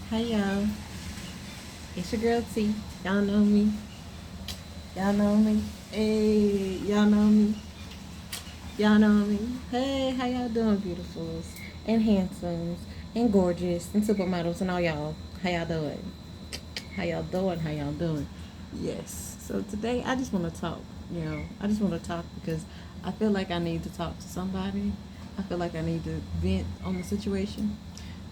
Hey y'all, it's your girl T. Y'all know me. Y'all know me. Hey, y'all know me. Y'all know me. Hey, how y'all doing, beautifuls and handsomes and gorgeous and supermodels and all y'all? How y'all doing? How y'all doing? How y'all doing? Yes. So today I just want to talk. I just want to talk because I feel like I need to talk to somebody. I feel like I need to vent on the situation.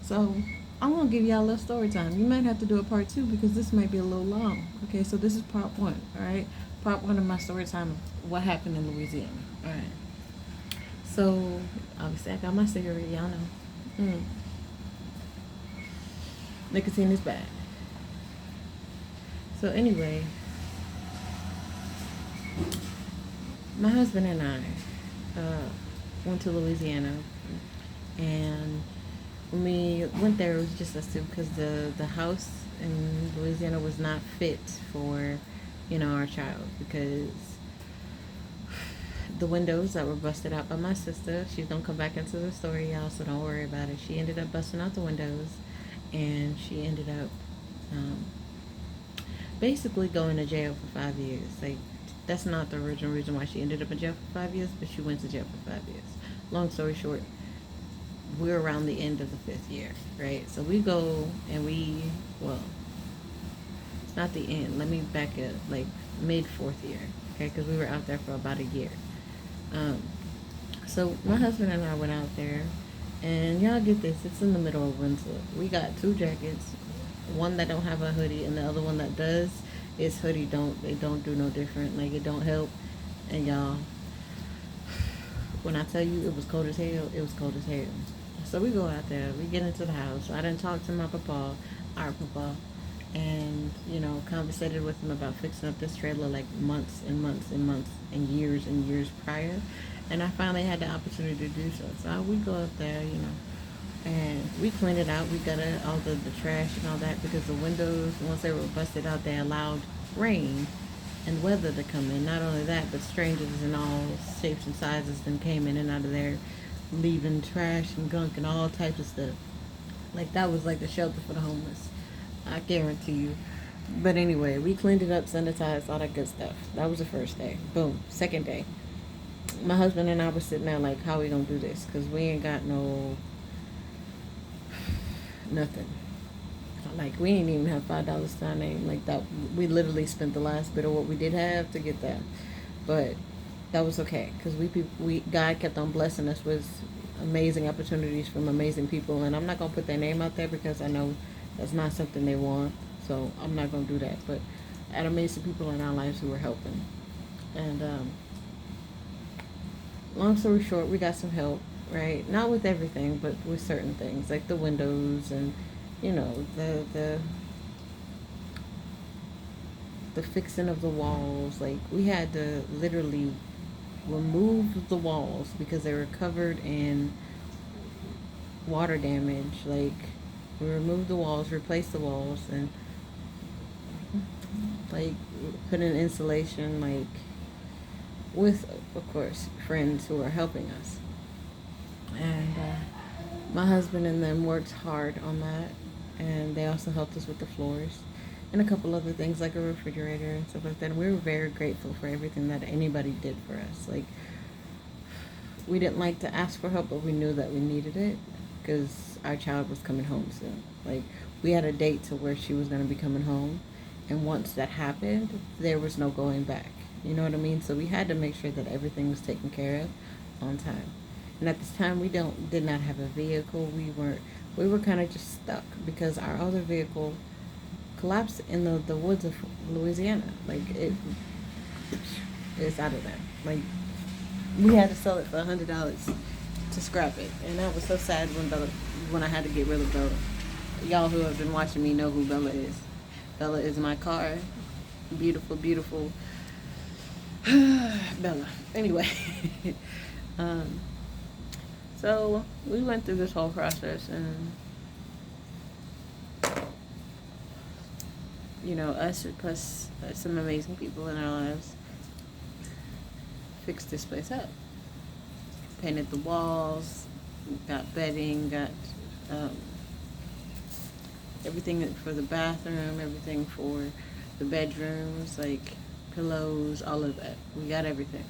So I'm gonna give y'all a little story time. You might have to do a part two because this might be a little long. Okay, so this is part one. All right, part one of my story time of what happened in Louisiana. All right. So obviously I got my cigarette. Y'all know. Nicotine is bad. So anyway, my husband and I went to Louisiana, and when we went there, it was just us two because the house in Louisiana was not fit for, our child because the windows that were busted out by my sister. She's gonna come back into the story, y'all, so don't worry about it. She ended up busting out the windows, and she ended up um, basically going to jail for 5 years. Like, that's not the original reason why she ended up in jail for 5 years, but she went to jail for 5 years. Long story short, we're around the end of the fifth year, right? So we go and well, it's not the end. Let me back up, like mid fourth year, okay? Because we were out there for about a year. Um, so my husband and I went out there, and y'all get this. It's in the middle of winter. We got two jackets, one that don't have a hoodie, and the other one that does. Its hoodie don't do no different. Like, it don't help. And y'all, when I tell you it was cold as hell, it was cold as hell. So we go out there, we get into the house. I didn't talk to my papa, our papa, and conversated with him about fixing up this trailer like months and months and months and years prior. And I finally had the opportunity to do so. So we go up there, and we cleaned it out. We got all the trash and all that because the windows, once they were busted out, they allowed rain and weather to come in. Not only that, but strangers in all shapes and sizes then came in and out of there, leaving trash and gunk and all types of stuff. Like, that was like the shelter for the homeless. I guarantee you. But anyway, we cleaned it up, sanitized, all that good stuff. That was the first day. Boom. Second day. My husband and I were sitting there like, how we gonna do this? Because we ain't got nothing. Like, we ain't even have $5 to our name. Like, that, we literally spent the last bit of what we did have to get that. But that was okay because God kept on blessing us with amazing opportunities from amazing people, and I'm not gonna put their name out there because I know that's not something they want. So I'm not gonna do that. But I had amazing people in our lives who were helping, and long story short, we got some help. Right, not with everything, but with certain things like the windows and the fixing of the walls. Like, we had to literally remove the walls because they were covered in water damage. Like, we removed the walls, replaced the walls, and like put in insulation. Like, with, of course, friends who are helping us. And my husband and them worked hard on that, and they also helped us with the floors and a couple other things like a refrigerator and stuff like that. And we were very grateful for everything that anybody did for us. Like, we didn't like to ask for help, but we knew that we needed it because our child was coming home soon. Like, we had a date to where she was going to be coming home, and once that happened, there was no going back. You know what I mean? So we had to make sure that everything was taken care of on time. And at this time, did not have a vehicle. We were kind of just stuck because our other vehicle collapsed in the woods of Louisiana. Like, it's out of there. Like, we had to sell it for $100 to scrap it, and that was so sad when I had to get rid of Bella. Y'all who have been watching me know who Bella is. Bella is my car. Beautiful, beautiful Bella. Anyway, um, so we went through this whole process, and us plus some amazing people in our lives fixed this place up. Painted the walls, got bedding, got um, Everything for the bathroom, everything for the bedrooms, like pillows, all of that. We got everything.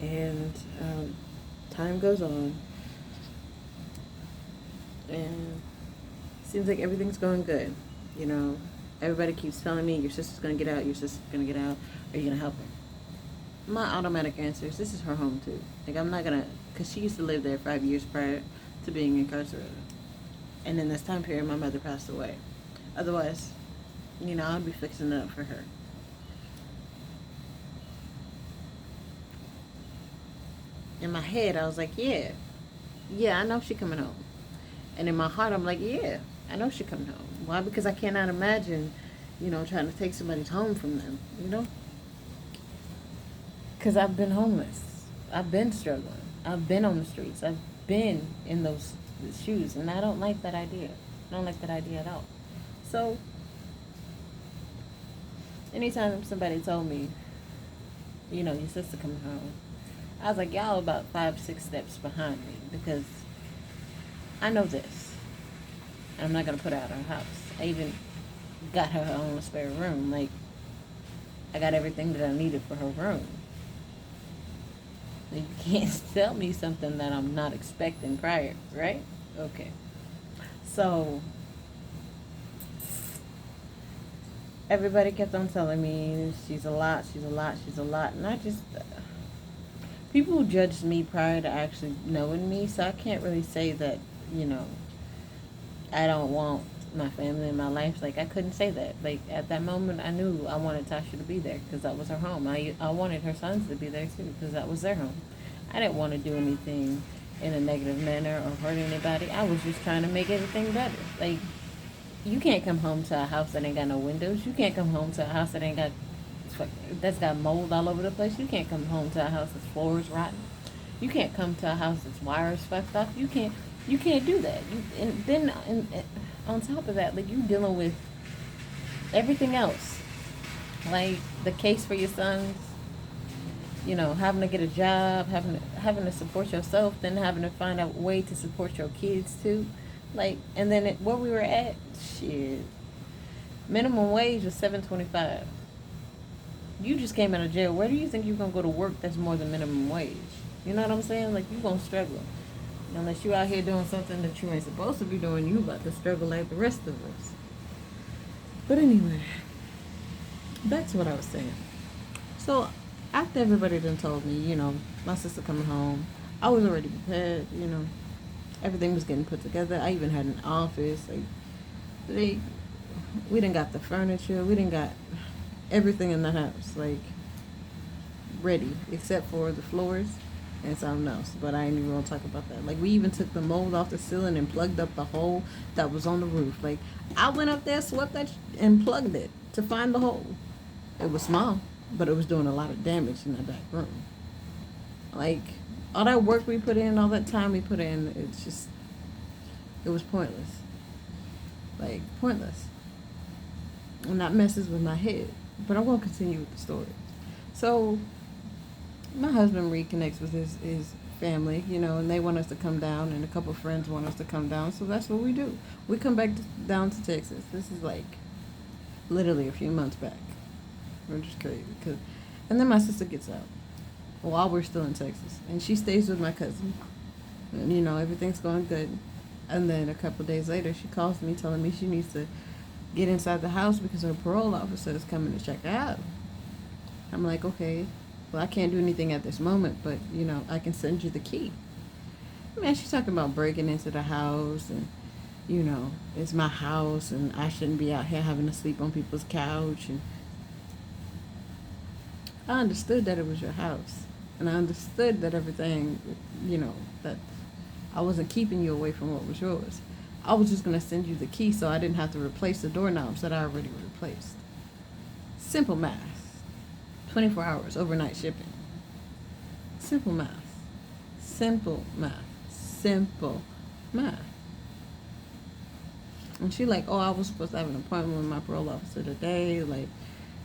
And time goes on, and it seems like everything's going good. You know, everybody keeps telling me, your sister's gonna get out, your sister's gonna get out. Are you gonna help her? My automatic answer is, this is her home too. Like, I'm not gonna, because she used to live there 5 years prior to being incarcerated. And in this time period, my mother passed away. Otherwise, you know, I'd be fixing it up for her. In my head, I was like, yeah, I know she coming home. And in my heart, I'm like, yeah, I know she coming home. Why? Because I cannot imagine, you know, trying to take somebody's home from them, you know? Because I've been homeless. I've been struggling. I've been on the streets. I've been in those shoes. And I don't like that idea. I don't like that idea at all. So, anytime somebody told me, you know, your sister coming home, I was like, y'all about 5, 6 steps behind me, because I know this. And I'm not going to put her out of her house. I even got her own spare room. Like, I got everything that I needed for her room. You can't tell me something that I'm not expecting prior, right? Okay. So, everybody kept on telling me, she's a lot, she's a lot, she's a lot. And I just, people judged me prior to actually knowing me, so I can't really say that, you know, I don't want my family in my life. Like, I couldn't say that. Like, at that moment, I knew I wanted Tasha to be there because that was her home. I wanted her sons to be there too because that was their home. I didn't want to do anything in a negative manner or hurt anybody. I was just trying to make everything better. Like, you can't come home to a house that ain't got no windows. You can't come home to a house that's got mold all over the place. You can't come home to a house that's floors rotten. You can't come to a house that's wires fucked up. You can't do that. And then on top of that, like, you dealing with everything else, like the case for your sons. You know, having to get a job, having to support yourself, then having to find a way to support your kids too. Like, and then where we were at, shit, minimum wage was $7.25. You just came out of jail. Where do you think you're gonna go to work that's more than minimum wage? You know what I'm saying? Like, you gonna struggle. Unless you out here doing something that you ain't supposed to be doing, you about to struggle like the rest of us. But anyway, back to what I was saying. So, after everybody done told me, you know, my sister coming home, I was already prepared, you know. Everything was getting put together. I even had an office. Like, we didn't got the furniture. We didn't got everything in the house, like, ready, except for the floors and something else. But I ain't even gonna talk about that. Like, we even took the mold off the ceiling and plugged up the hole that was on the roof. Like, I went up there, swept that and plugged it to find the hole. It was small, but it was doing a lot of damage in the back room. Like, all that work we put in, all that time we put in, it was pointless. Like, pointless. And that messes with my head. But I'm going to continue with the story. So, my husband reconnects with his family, you know, and they want us to come down, and a couple of friends want us to come down, so that's what we do. We come back down to Texas. This is like literally a few months back. We're just crazy. And then my sister gets out while we're still in Texas, and she stays with my cousin. And, you know, everything's going good. And then a couple of days later, she calls me telling me she needs to get inside the house because her parole officer is coming to check her out. I'm like, okay, well, I can't do anything at this moment, but, you know, I can send you the key. Man, she's talking about breaking into the house and, you know, it's my house and I shouldn't be out here having to sleep on people's couch. And I understood that it was your house. And I understood that everything, you know, that I wasn't keeping you away from what was yours. I was just going to send you the key so I didn't have to replace the doorknobs that I already replaced. Simple math. 24 hours, overnight shipping. Simple math. Simple math. Simple math. And she like, oh, I was supposed to have an appointment with my parole officer today. Like,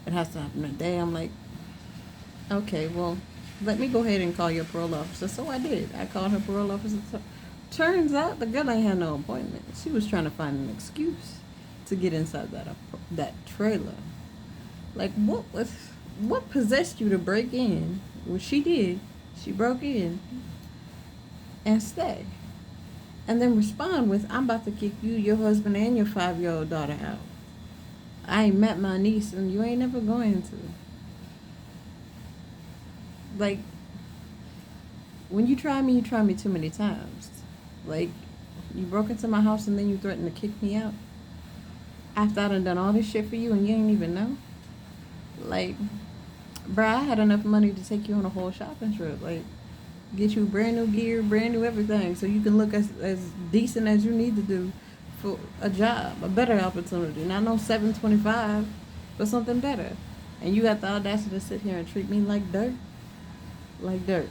it has to happen today. I'm like, okay, well, let me go ahead and call your parole officer. So I did. I called her parole officer Turns out the girl ain't had no appointment. She was trying to find an excuse to get inside that trailer. Like, what possessed you to break in? Well, she did. She broke in and stay, and then respond with, "I'm about to kick you, your husband, and your 5-year-old daughter out. I ain't met my niece, and you ain't never going to." Like, when you try me too many times. Like, you broke into my house and then you threatened to kick me out after I done all this shit for you and you ain't even know. Like, bruh, I had enough money to take you on a whole shopping trip. Like, get you brand new gear, brand new everything, so you can look as decent as you need to do for a job, a better opportunity. Not no 725, but something better. And you got the audacity to sit here and treat me like dirt, like dirt.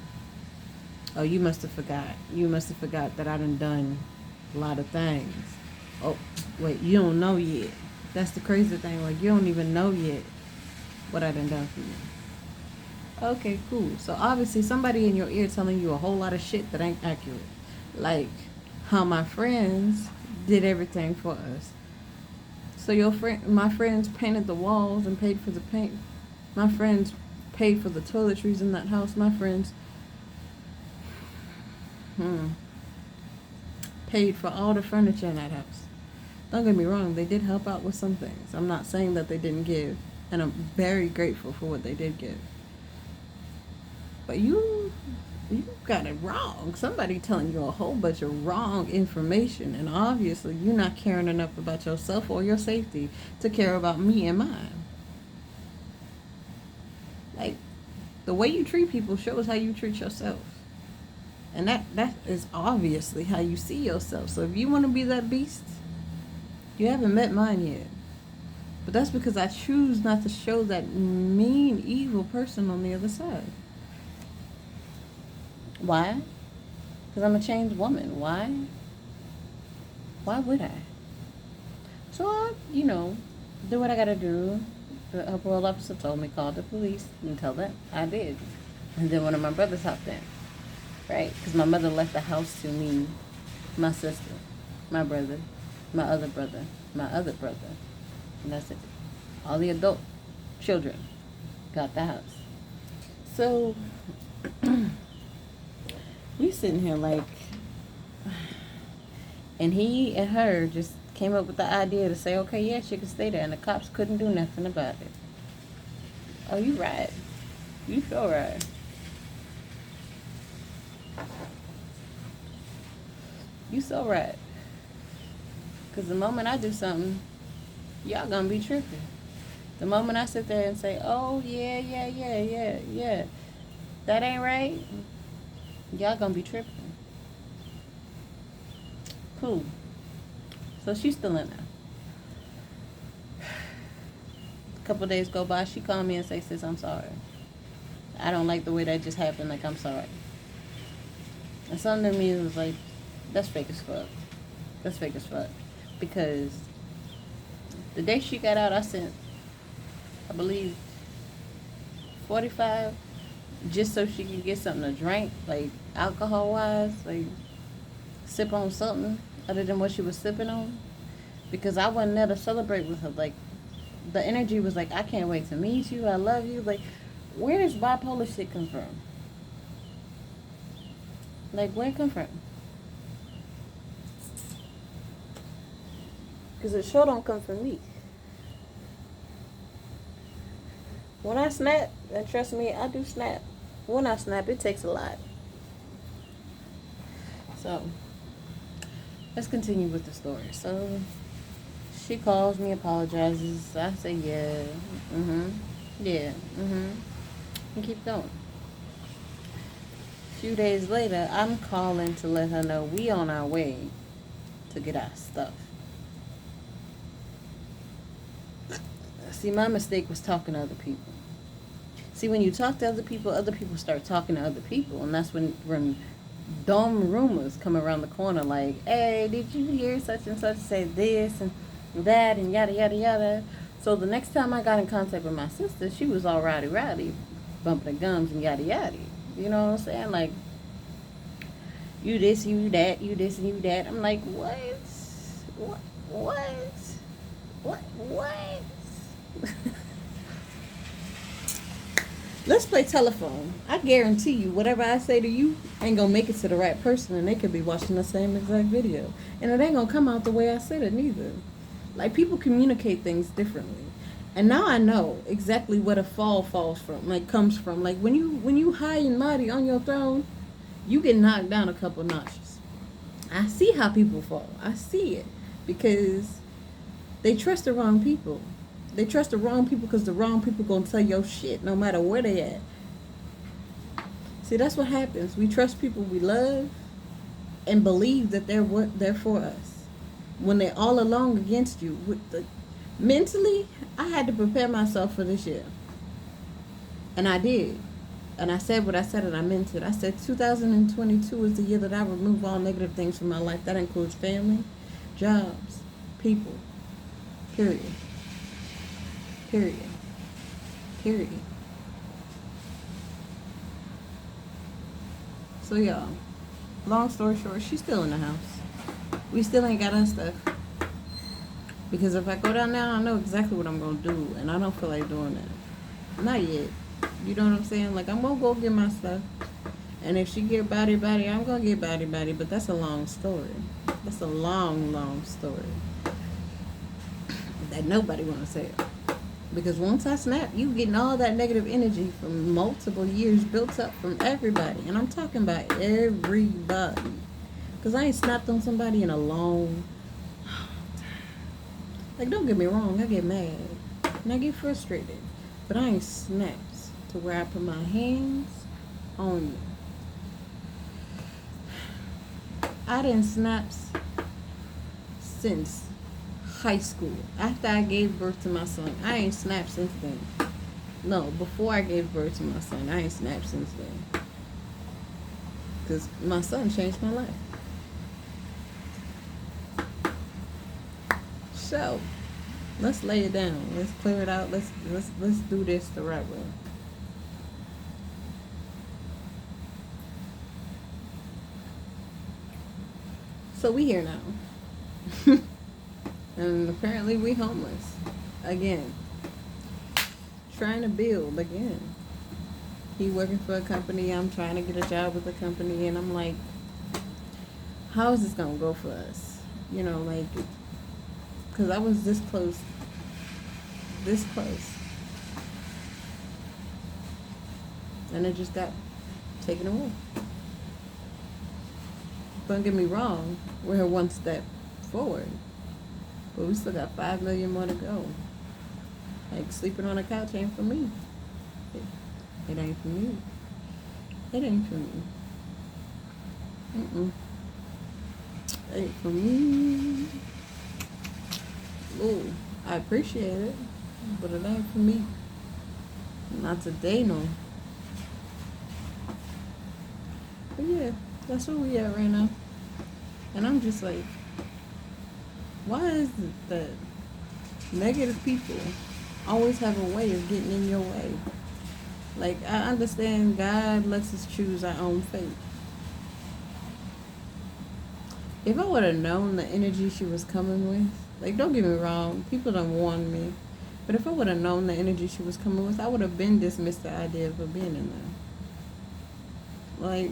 Oh, you must have forgot. You must have forgot that I done a lot of things. Oh, wait, you don't know yet. That's the crazy thing. Like, you don't even know yet what I done for you. Okay, cool. So obviously somebody in your ear telling you a whole lot of shit that ain't accurate. Like how my friends did everything for us. So my friends painted the walls and paid for the paint. My friends paid for the toiletries in that house. My friends paid for all the furniture in that house. Don't get me wrong, they did help out with some things. I'm not saying that they didn't give, and I'm very grateful for what they did give. But you got it wrong. Somebody telling you a whole bunch of wrong information, and obviously you're not caring enough about yourself or your safety to care about me and mine. Like, the way you treat people shows how you treat yourself. And that is obviously how you see yourself. So if you want to be that beast, you haven't met mine yet. But that's because I choose not to show that mean, evil person on the other side. Why? Because I'm a changed woman. Why? Why would I? So I, do what I gotta do. The parole officer told me, call the police and tell them I did. And then one of my brothers hopped in. Right? Because my mother left the house to me, my sister, my brother, my other brother, my other brother. And that's it. All the adult children got the house. So, we sitting here like, and he and her just came up with the idea to say, okay, yeah, she could stay there. And the cops couldn't do nothing about it. Oh, you right. You sure right. You so right. Because the moment I do something, y'all gonna be tripping. The moment I sit there and say, oh, yeah, that ain't right, y'all gonna be tripping. Cool. So she's still in there. A couple days go by, she called me and say, sis, I'm sorry. I don't like the way that just happened, like, I'm sorry. And something to me was like, that's fake as fuck. That's fake as fuck. Because the day she got out, I sent, I believe, 45 just so she could get something to drink, like alcohol-wise, like sip on something other than what she was sipping on. Because I wasn't there to celebrate with her. Like, the energy was like, I can't wait to meet you. I love you. Like, where does bipolar shit come from? Like, where it come from? Because it sure don't come from me. When I snap, and trust me, I do snap. When I snap, it takes a lot. So, let's continue with the story. So, she calls me, apologizes. I say, yeah, and keep going. A few days later, I'm calling to let her know we on our way to get our stuff. See, my mistake was talking to other people. See, when you talk to other people start talking to other people, and that's when dumb rumors come around the corner like, hey, did you hear such and such say this and that and yada, yada, yada. So the next time I got in contact with my sister, she was all rowdy, bumping the gums and yada, yada. You know what I'm saying? Like, You this, you that, you this and you that. I'm like, what? What? What? What? Let's play telephone. I guarantee you, whatever I say to you ain't gonna make it to the right person, and they could be watching the same exact video, and it ain't gonna come out the way I said it neither. Like, people communicate things differently, and now I know exactly where the fall falls from, like comes from. Like when you high and mighty on your throne, you get knocked down a couple notches. I see how people fall. I see it because they trust the wrong people. They trust the wrong people because the wrong people gonna tell your shit no matter where they at. See, that's what happens. We trust people we love and believe that they're for us when they're all along against you. Mentally, I had to prepare myself for this year, and I did. And I said what I said, and I meant it. I said 2022 is the year that I remove all negative things from my life. That includes family, jobs, people. Period. Period. Period. So y'all, long story short, she's still in the house. We still ain't got our stuff. Because if I go down there, I know exactly what I'm gonna do, and I don't feel like doing that. Not yet. You know what I'm saying? Like, I'm gonna go get my stuff. And if she get body, I'm gonna get body. But that's a long story. That's a long story that nobody wanna say. Because once I snap, you getting all that negative energy from multiple years built up from everybody. And I'm talking about everybody. Because I ain't snapped on somebody in a long time. Like, don't get me wrong, I get mad. And I get frustrated. But I ain't snapped to where I put my hands on you. I didn't snaps since high school. After I gave birth to my son, I ain't snapped since then. No, before I gave birth to my son, I ain't snapped since then. Because my son changed my life. So, let's lay it down. Let's clear it out. Let's do this the right way. So we here now. And apparently we homeless. Again. Trying to build again. He working for a company. I'm trying to get a job with a company. And I'm like, how is this going to go for us? You know, like, because I was this close. This close. And it just got taken away. Don't get me wrong. We're one step forward. But we still got 5 million more to go. Like, sleeping on a couch ain't for me. It ain't for me. It ain't for me. It ain't for me. Ooh, I appreciate it, but it ain't for me. Not today, no. But yeah, that's where we at right now. And I'm just like, why is it that negative people always have a way of getting in your way? Like, I understand God lets us choose our own fate. If I would have known the energy she was coming with, like, don't get me wrong, people done warned me. But if I would have known the energy she was coming with, I would have been dismissed the idea of her being in there. Like,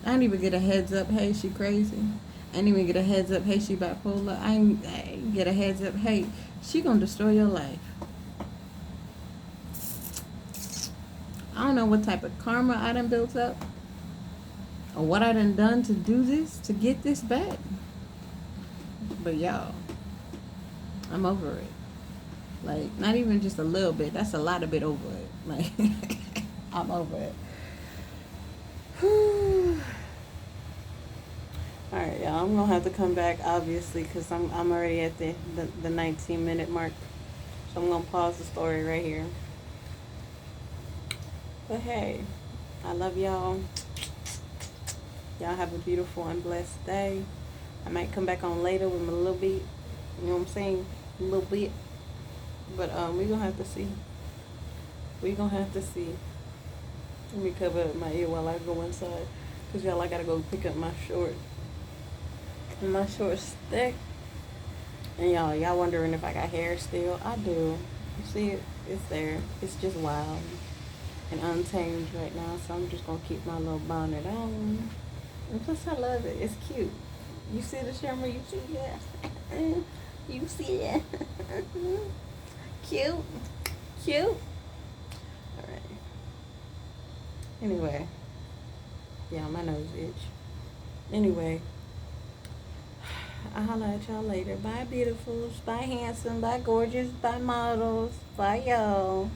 I didn't even get a heads up, hey, she crazy. I didn't even get a heads up, hey, she bipolar. I ain't get a heads up, hey, she gonna destroy your life. I don't know what type of karma I done built up or what I done to do this, to get this back. But y'all, I'm over it. Like, not even just a little bit. That's a lot of bit over it. Like, I'm over it. Alright, y'all, I'm gonna have to come back, obviously, because I'm already at the 19-minute mark. So I'm gonna pause the story right here. But hey, I love y'all. Y'all have a beautiful and blessed day. I might come back on later with a little bit. You know what I'm saying? A little bit. But we gonna have to see. We gonna have to see. Let me cover up my ear while I go inside. Cause y'all, I gotta go pick up my short. And my short's thick. And y'all wondering if I got hair still. I do. You see it? It's there. It's just wild and untamed right now. So I'm just gonna keep my little bonnet on. And plus, I love it. It's cute. You see the shimmer? You see that? You see it? Cute. Cute. All right. Anyway. Yeah, my nose itch. Anyway. I'll holla at y'all later. Bye, beautifuls. Bye, handsome. Bye, gorgeous. Bye, models. Bye, y'all.